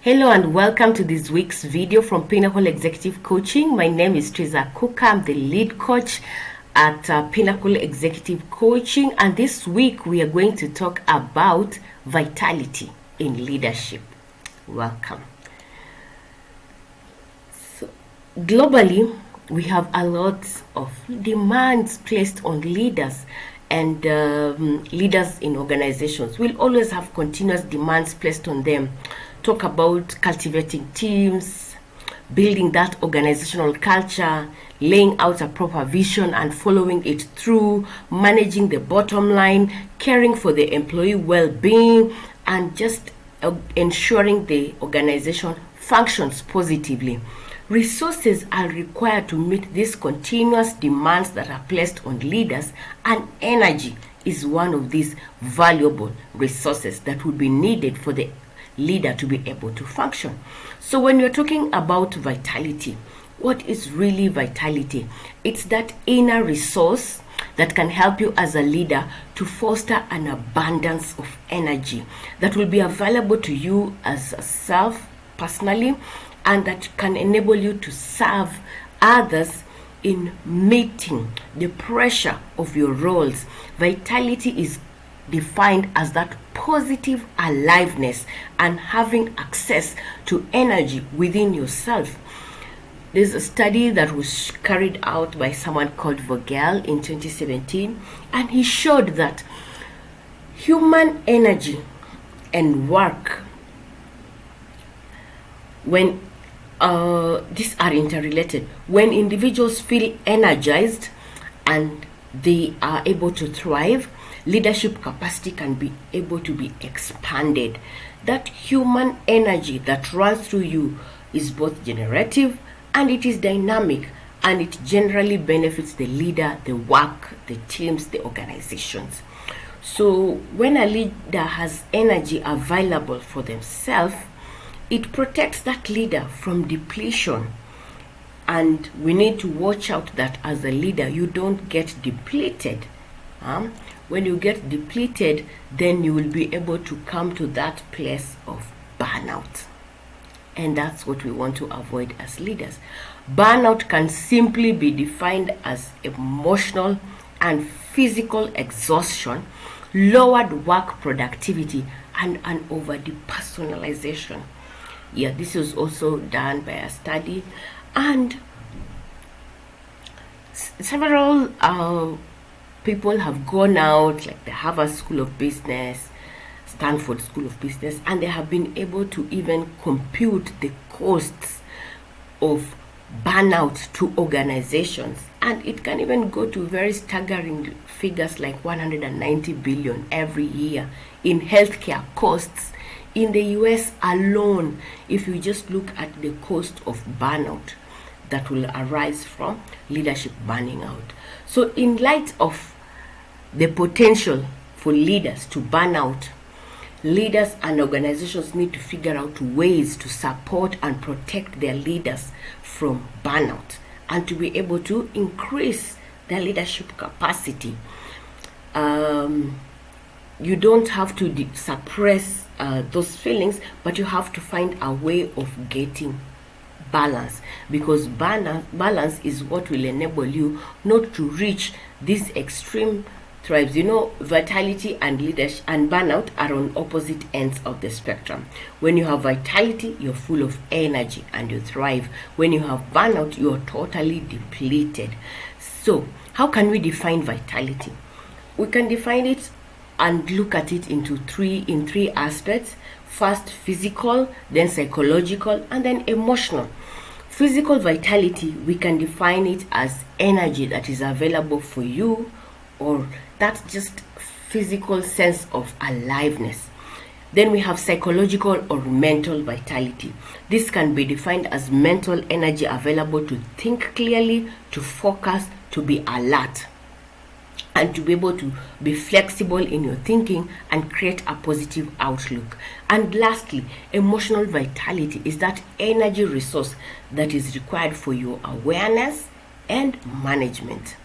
Hello and welcome to this week's video from Pinnacle Executive Coaching. My name is Teresa Kuka. I'm the lead coach at Pinnacle Executive Coaching, and this week we are going to talk about vitality in leadership. Welcome. So, globally, we have a lot of demands placed on leaders, and leaders in organizations will always have continuous demands placed on them. Talk about cultivating teams, building that organizational culture, laying out a proper vision and following it through, managing the bottom line, caring for the employee well-being, and just ensuring the organization functions positively. Resources are required to meet these continuous demands that are placed on leaders, and energy is one of these valuable resources that would be needed for the leader to be able to function. So when you're talking about vitality, what is really vitality? It's that inner resource that can help you as a leader to foster an abundance of energy that will be available to you as a self personally, and that can enable you to serve others in meeting the pressure of your roles. Vitality is defined as that positive aliveness and having access to energy within yourself. There's a study that was carried out by someone called Vogel in 2017, and he showed that human energy and work, when these are interrelated, when individuals feel energized and they are able to thrive, leadership capacity can be able to be expanded. That human energy that runs through you is both generative and it is dynamic, and it generally benefits the leader, the work, the teams, the organizations. So when a leader has energy available for themselves, it protects that leader from depletion. And we need to watch out that as a leader, you don't get depleted. When you get depleted, then you will be able to come to that place of burnout. And that's what we want to avoid as leaders. Burnout can simply be defined as emotional and physical exhaustion, lowered work productivity, and an over-depersonalization. Yeah, this was also done by a study, and several people have gone out, like the Harvard School of Business, Stanford School of Business, and they have been able to even compute the costs of burnout to organizations, and it can even go to very staggering figures like 190 billion every year in healthcare costs in the US alone. If you just look at the cost of burnout that will arise from leadership burning out. So in light of the potential for leaders to burn out, leaders and organizations need to figure out ways to support and protect their leaders from burnout and to be able to increase their leadership capacity. You don't have to suppress those feelings, but you have to find a way of getting balance, because balance is what will enable you not to reach these extreme thrives. Vitality and leadership and burnout are on opposite ends of the spectrum. When you have vitality, you're full of energy and you thrive. When you have burnout, you're totally depleted. So how can we define vitality? We can define it and look at it in three aspects. First, physical, then psychological, and then emotional. Physical vitality, we can define it as energy that is available for you, or that's just physical sense of aliveness. Then we have psychological or mental vitality. This can be defined as mental energy available to think clearly, to focus, to be alert, and to be able to be flexible in your thinking and create a positive outlook. And lastly, emotional vitality is that energy resource that is required for your awareness and management.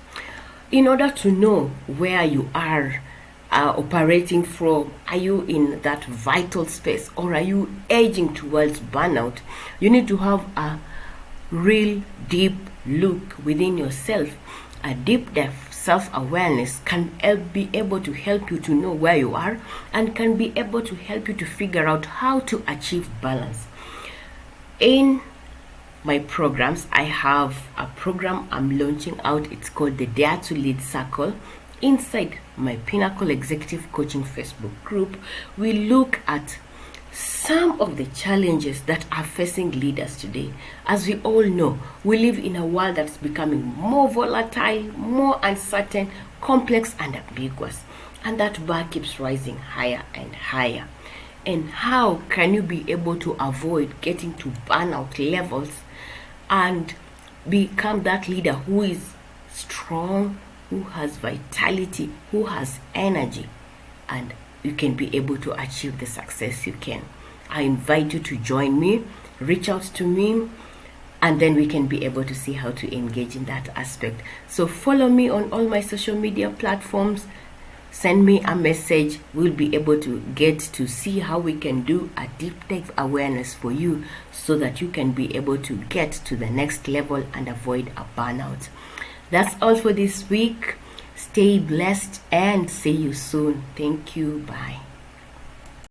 In order to know where you are operating from? Are you in that vital space, or are you edging towards burnout? You need to have a real deep look within yourself. A deep depth self-awareness can be able to help you to know where you are, and can be able to help you to figure out how to achieve balance. In my programs, I have a program I'm launching out. It's called the Dare to Lead Circle. Inside my Pinnacle Executive Coaching Facebook group, we look at some of the challenges that are facing leaders today. As we all know, we live in a world that's becoming more volatile, more uncertain, complex, and ambiguous. And that bar keeps rising higher and higher. And how can you be able to avoid getting to burnout levels and become that leader who is strong, who has vitality, who has energy, and you can be able to achieve the success you can? I invite you to join me, reach out to me, and then we can be able to see how to engage in that aspect. So follow me on all my social media platforms. Send me a message. We'll be able to get to see how we can do a deep dive awareness for you, so that you can be able to get to the next level and avoid a burnout. That's all for this week. Stay blessed and see you soon. Thank you. Bye.